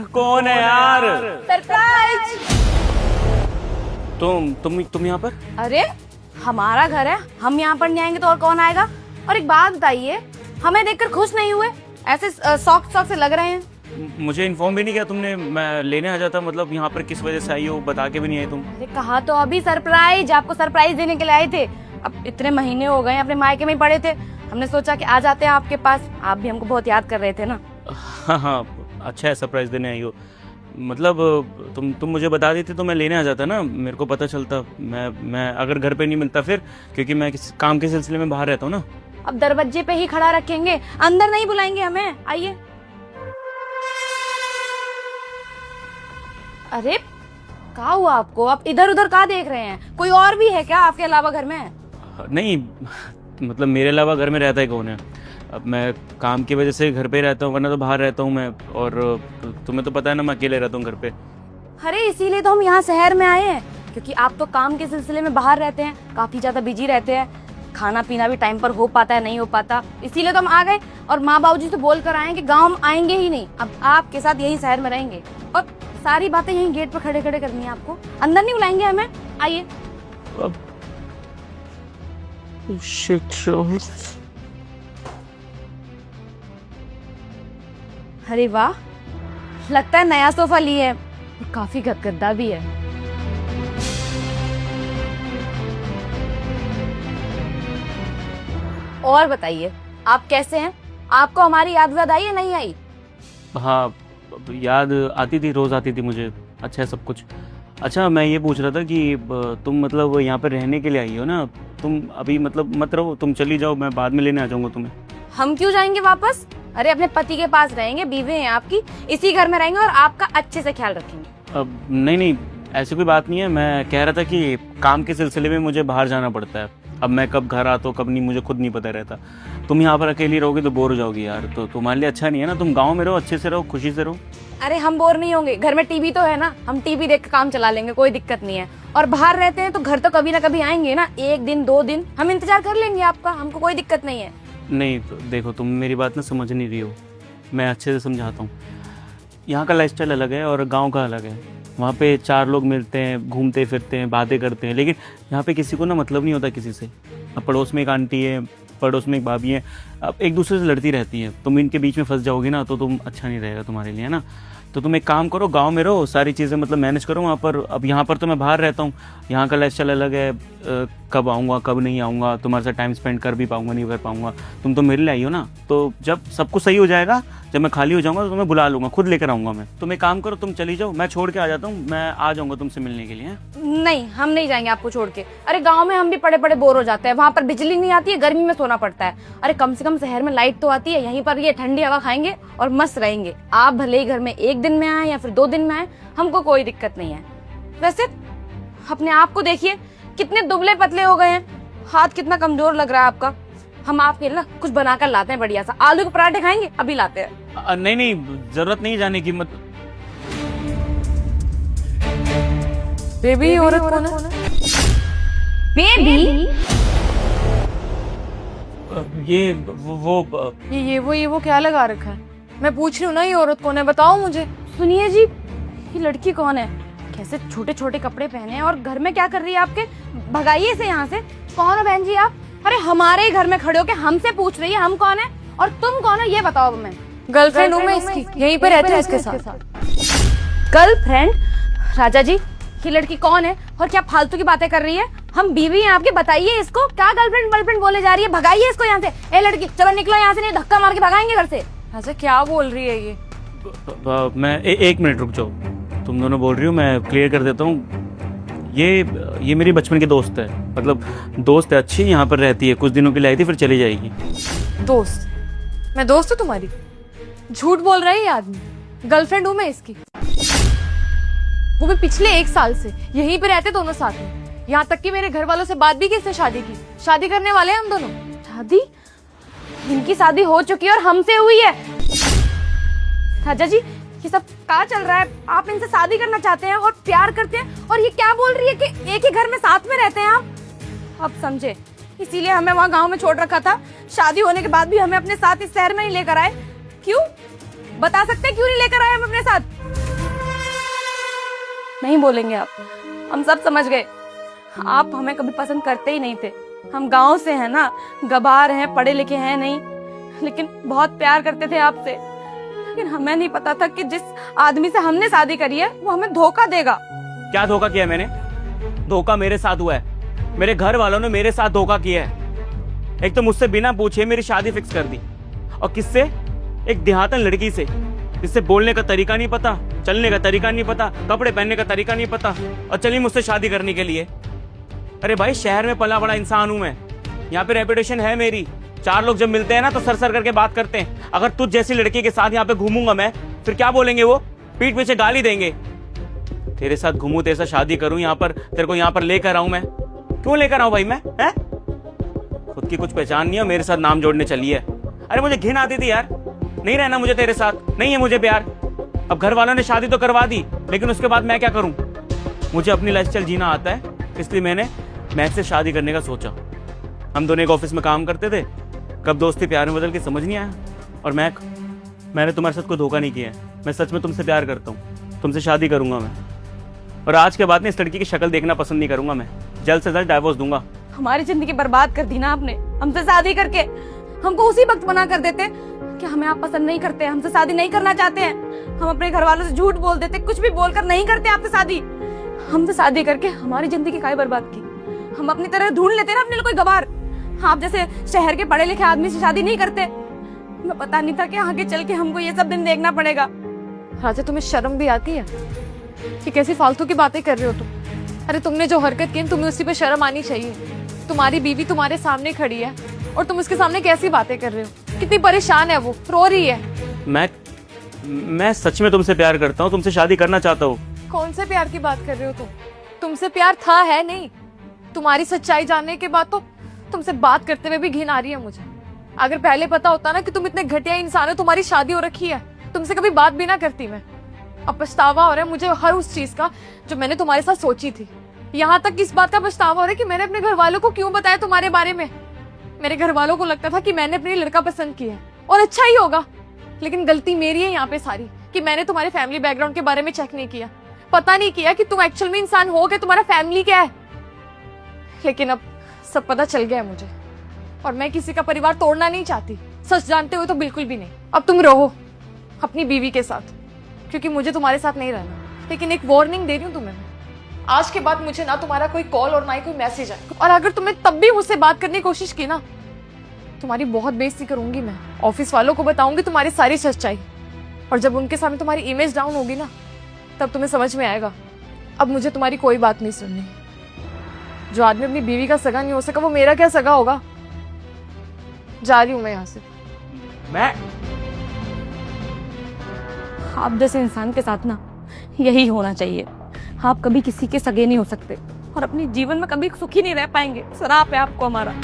कौन है यार? सरप्राइज। तुम यहाँ पर? अरे हमारा घर है, हम यहाँ पर नहीं आएंगे तो और कौन आएगा? और एक बात बताइए, हमें देखकर खुश नहीं हुए? ऐसे शौक से लग रहे हैं। मुझे इन्फॉर्म भी नहीं किया तुमने। मैं लेने आ जाता, मतलब यहाँ पर किस वजह से आई हो बता के भी नहीं आई तुम। अरे कहा तो अभी सरप्राइज, आपको सरप्राइज देने के लिए आए थे। अब इतने महीने हो गए अपने मायके में ही पड़े थे, हमने सोचा कि आ जाते हैं आपके पास। आप भी हमको बहुत याद कर रहे थे ना। हाँ, अच्छा है सरप्राइज देने आई हो। मतलब तुम मुझे बता देती तो मैं लेने आ जाता ना, मेरे को पता चलता। मैं अगर घर पे नहीं मिलता फिर, क्योंकि मैं काम के सिलसिले में बाहर रहता हूँ ना। अब दरवाजे पे ही खड़ा रखेंगे, अंदर नहीं बुलाएंगे हमें? आइए। अरे क्या हुआ आपको? आप इधर उधर क्या देख रहे हैं? कोई और भी है क्या आपके अलावा घर में? नहीं, मतलब मेरे अलावा घर में रहता है कौन है? अब मैं काम की वजह से घर पे रहता हूँ, वरना तो बाहर रहता हूँ मैं। और तुम्हें तो पता है ना, मैं अकेले रहता हूँ घर पे। अरे इसीलिए तो हम यहाँ शहर में आए हैं, क्योंकि आप तो काम के सिलसिले में बाहर रहते हैं, काफी ज्यादा बिजी रहते हैं, खाना पीना भी टाइम पर हो पाता है नहीं हो पाता। इसीलिए तो हम आ गए और माँ बाबूजी से बोल कर आए कि गाँव हम आएंगे ही नहीं, अब आपके साथ यही शहर में रहेंगे और सारी बातें यहीं गेट पर खड़े खड़े करनी है आपको। अंदर नहीं बुलाएंगे हमें? आइए। अरे वाह, लगता है नया सोफा लिए है, काफी गद्दा भी है। और बताइए आप कैसे हैं? आपको हमारी याद आई या नहीं आई? हाँ, याद आती थी, रोज आती थी मुझे। अच्छा है सब कुछ। अच्छा, मैं ये पूछ रहा था कि तुम मतलब यहाँ पर रहने के लिए आई हो ना? तुम अभी मतलब मत रहो, तुम चली जाओ, मैं बाद में लेने आ जाऊंगा तुम्हें। हम क्यों जाएंगे वापस? अरे अपने पति के पास रहेंगे, बीवी हैं आपकी, इसी घर में रहेंगे और आपका अच्छे से ख्याल रखेंगे। अब नहीं, ऐसी कोई बात नहीं है। मैं कह रहा था कि काम के सिलसिले में मुझे बाहर जाना पड़ता है। अब मैं कब घर आता हूँ कब नहीं, मुझे खुद नहीं पता रहता। तुम यहाँ पर अकेली रहोगी तो बोर हो जाओगी यार, तो तुम्हारे लिए अच्छा नहीं है ना। तुम गाँव में रहो, अच्छे से रहो, खुशी से रहो। अरे हम बोर नहीं होंगे, घर में टीवी तो है ना, हम टीवी देख के काम चला लेंगे, कोई दिक्कत नहीं है। और बाहर रहते हैं तो घर तो कभी ना कभी आएंगे ना, 1 दिन 2 दिन हम इंतजार कर लेंगे आपका, हमको कोई दिक्कत नहीं है। नहीं तो देखो, तुम मेरी बात ना समझ नहीं रही हो, मैं अच्छे से समझाता हूँ। यहाँ का लाइफस्टाइल अलग है और गांव का अलग है। वहाँ पे 4 लोग मिलते हैं, घूमते फिरते हैं, बातें करते हैं, लेकिन यहाँ पे किसी को ना मतलब नहीं होता किसी से। अब पड़ोस में एक आंटी है, पड़ोस में एक भाभी है, अब एक दूसरे से लड़ती रहती है। तुम इनके बीच में फंस जाओगी ना तो तुम अच्छा नहीं रहेगा तुम्हारे लिए, है ना। तो तुम एक काम करो, गांव में रहो, सारी चीज़ें मतलब मैनेज करो वहाँ पर। अब यहाँ पर तो मैं बाहर रहता हूँ, यहाँ का लाइफस्टाइल अलग है। कब आऊँगा कब नहीं आऊँगा, तुम्हारे साथ टाइम स्पेंड कर भी पाऊँगा नहीं कर पाऊँगा। तुम तो मेरे लिए आई हो ना, तो जब सब कुछ सही हो जाएगा, जब मैं खाली हो जाऊँगा तो तुम्हें बुला लूँगा, खुद लेकर आऊँगा मैं। तुम एक काम करो, तुम चली जाओ, मैं छोड़ के आ जाता हूँ, मैं आ जाऊँगा तुमसे मिलने के लिए। नहीं, हम नहीं जाएंगे आपको छोड़ के। अरे गांव में हम भी पड़े पड़े बोर हो जाते हैं, वहाँ पर बिजली नहीं आती है, गर्मी में सोना पड़ता है। अरे कम से कम शहर में लाइट तो आती है, यहीं पर ये ठंडी हवा खाएंगे और मस्त रहेंगे। आप भले ही घर में 1 दिन में आए या फिर 2 दिन में आए, हमको कोई दिक्कत नहीं है। वैसे अपने आप को देखिए, कितने दुबले पतले हो गए हैं, हाथ कितना कमजोर लग रहा है आपका। हम आपके लिए ना कुछ बनाकर लाते हैं बढ़िया सा। आलू के पराठे खाएंगे? अभी लाते हैं। नहीं, जरूरत नहीं जाने की। मत बेबी, औरत कौन है? बेबी? ये वो क्या लगा रखा है? मैं पूछ रही हूँ ना, ये औरत कौन है, बताओ मुझे। सुनिए जी, ये लड़की कौन है? कैसे छोटे छोटे कपड़े पहने हैं और घर में क्या कर रही है आपके? भगाइए इसे यहाँ से। कौन हो बहन जी आप? अरे हमारे ही घर में खड़े होके हमसे पूछ रही है हम कौन है और तुम कौन हो, ये बताओ। मैं गर्लफ्रेंड हूँ मैं इसकी, यहीं पे रहते हैं इसके साथ। गर्लफ्रेंड? राजा जी, ये लड़की कौन है और क्या फालतू की बातें कर रही है? हम बीवी हैं आपके, बताइए इसको क्या गर्लफ्रेंड बोले जा रही है। भगाइए इसको यहाँ से। ए लड़की, चलो निकलो यहाँ से, नहीं धक्का मार के भगाएंगे घर से। अच्छा क्या बोल रही है ये? मैं 1 मिनट रुक जाओ, तुम दोनों बोल रही हो, मैं क्लियर कर देता हूँ। ये मेरी बचपन की दोस्त है, मतलब दोस्त है, अच्छी यहाँ पर रहती है, कुछ दिनों के लिए आई थी फिर चली जाएगी। दोस्त? मैं दोस्त हूँ तुम्हारी? झूठ बोल रहा है ये आदमी। गर्लफ्रेंड हूँ मैं इसकी, वो भी पिछले 1 साल से। यहीं पे रहते दोनों साथ में, यहाँ तक कि मेरे घर वालों से बात भी की इसने शादी की। शादी करने वाले हैं हम दोनों। शादी? इनकी शादी हो चुकी है और हमसे हुई है। राजा जी, ये सब क्या चल रहा है? आप इनसे शादी करना चाहते हैं और प्यार करते हैं, और ये क्या बोल रही है कि एक ही घर में साथ में रहते हैं आप? अब समझे, इसीलिए हमें वहाँ गांव में छोड़ रखा था। शादी होने के बाद भी हमें अपने साथ इस शहर में ही लेकर आए। क्यों? बता सकते हैं क्यों नहीं लेकर आए हम अपने साथ? नहीं बोलेंगे आप, हम सब समझ गए। आप हमें कभी पसंद करते ही नहीं थे। हम गांव से हैं ना, गवार हैं, पढ़े लिखे हैं नहीं, लेकिन बहुत प्यार करते थे आपसे। लेकिन हमें नहीं पता था कि जिस आदमी से हमने शादी करी है वो हमें धोखा देगा। क्या धोखा किया मैंने? धोखा मेरे साथ हुआ है, मेरे घर वालों ने मेरे साथ धोखा किया है। एक तो मुझसे बिना पूछे मेरी शादी फिक्स कर दी, और किससे? एक देहातन लड़की से, जिससे बोलने का तरीका नहीं पता, चलने का तरीका नहीं पता, कपड़े पहनने का तरीका नहीं पता, और चली मुझसे शादी करने के लिए। अरे भाई, शहर में पला बड़ा इंसान हूं मैं, यहाँ पे रेपुटेशन है मेरी। 4 लोग जब मिलते हैं ना तो सर सर करके बात करते हैं। अगर तुझ जैसी लड़की के साथ यहाँ पे घूमूंगा मैं, फिर क्या बोलेंगे वो? पीठ पीछे गाली देंगे। तेरे साथ घूमू, तेरे साथ शादी करूं, यहाँ पर तेरे को यहाँ पर लेकर आऊं मैं। क्यों लेकर आऊं भाई मैं? है खुद की कुछ पहचान नहीं है, मेरे साथ नाम जोड़ने चली है। अरे मुझे घिन आती थी यार, नहीं रहना मुझे तेरे साथ, नहीं है मुझे प्यार। अब घर वालों ने शादी तो करवा दी, लेकिन उसके बाद मैं क्या करूं? मुझे अपनी लाइफस्टाइल जीना आता है, इसलिए मैंने महक से शादी करने का सोचा। हम दोनों एक ऑफिस में काम करते थे, कब दोस्ती प्यार में बदल के समझ नहीं आया। और महक, मैंने तुम्हारे साथ कोई धोखा नहीं किया है, मैं सच में तुमसे प्यार करता हूँ, तुमसे शादी करूंगा मैं। और आज के बाद में इस लड़की की शक्ल देखना पसंद नहीं करूंगा मैं, जल्द से जल्द डाइवोर्स दूंगा। हमारी जिंदगी बर्बाद कर दी ना आपने हमसे शादी करके। हमको उसी वक्त मना कर देते कि हमें आप पसंद नहीं करते, हमसे शादी नहीं करना चाहते हैं। हम अपने घर वालों से झूठ बोल देते, कुछ भी बोलकर नहीं करते आपसे शादी। हमसे शादी करके हमारी जिंदगी काहे बर्बाद की? हम अपनी तरह ढूंढ लेते ना अपने लिए कोई गवार। आप जैसे शहर के पढ़े लिखे आदमी से शादी नहीं करते। हमें पता नहीं था कि आगे चल के हमको ये सब दिन देखना पड़ेगा। राजा, तुम्हें शर्म भी आती है कि कैसी फालतू की बातें कर रहे हो तुम? अरे तुमने जो हरकत की तुम्हें उसी पे शर्म आनी चाहिए। तुम्हारी बीवी तुम्हारे सामने खड़ी है और तुम उसके सामने कैसी बातें कर रहे हो? कितनी परेशान है वो, रो रही है। मैं सच में तुमसे प्यार करता हूँ, तुमसे शादी करना चाहता हूँ। कौन से प्यार की बात कर रहे हो तुम? तुमसे प्यार था है नहीं? तुम्हारी सच्चाई जानने के बाद तो तुमसे बात करते हुए भी घिन आ रही है मुझे। अगर पहले पता होता ना कि तुम इतने घटिया इंसान हो, तुम्हारी शादी हो रखी है, तुमसे कभी बात भी ना करती मैं। अब पछतावा हो रहा है मुझे हर उस चीज का जो मैंने तुम्हारे साथ सोची थी। यहाँ तक इस बात का पछतावा हो रहा है कि मैंने अपने घर वालों को क्यों बताया तुम्हारे बारे में। मेरे घर वालों को लगता था कि मैंने अपने लड़का पसंद किया है, और अच्छा ही होगा। लेकिन गलती मेरी है यहाँ पे सारी, कि मैंने तुम्हारे फैमिली बैकग्राउंड के बारे में चेक नहीं किया, पता नहीं किया कि तुम एक्चुअल में इंसान हो कि तुम्हारा फैमिली क्या है। लेकिन अब सब पता चल गया है मुझे, और मैं किसी का परिवार तोड़ना नहीं चाहती, सच जानते हुए तो बिल्कुल भी नहीं। अब तुम रहो अपनी बीवी के साथ, क्योंकि मुझे तुम्हारे साथ नहीं रहना। लेकिन एक वार्निंग दे रही हूँ तुम्हें, आज के बाद मुझे ना तुम्हारा कोई कॉल और ना ही कोई मैसेज आए, और अगर तुमने तब भी मुझसे बात करने की कोशिश की ना, तुम्हारी बहुत बेइज्जती करूंगी मैं। ऑफिस वालों को बताऊंगी तुम्हारी सारी सच्चाई, और जब उनके सामने तुम्हारी इमेज डाउन होगी ना, तब तुम्हें समझ में आएगा अब मुझे तुम्हारी कोई बात नहीं सुननी। जो आदमी अपनी बीवी का सगा नहीं हो सका, वो मेरा क्या सगा होगा। जा रही हूं मैं यहाँ से। मैं आप जैसे इंसान के साथ ना यही होना चाहिए। आप कभी किसी के सगे नहीं हो सकते, और अपने जीवन में कभी सुखी नहीं रह पाएंगे। श्राप है आपको हमारा।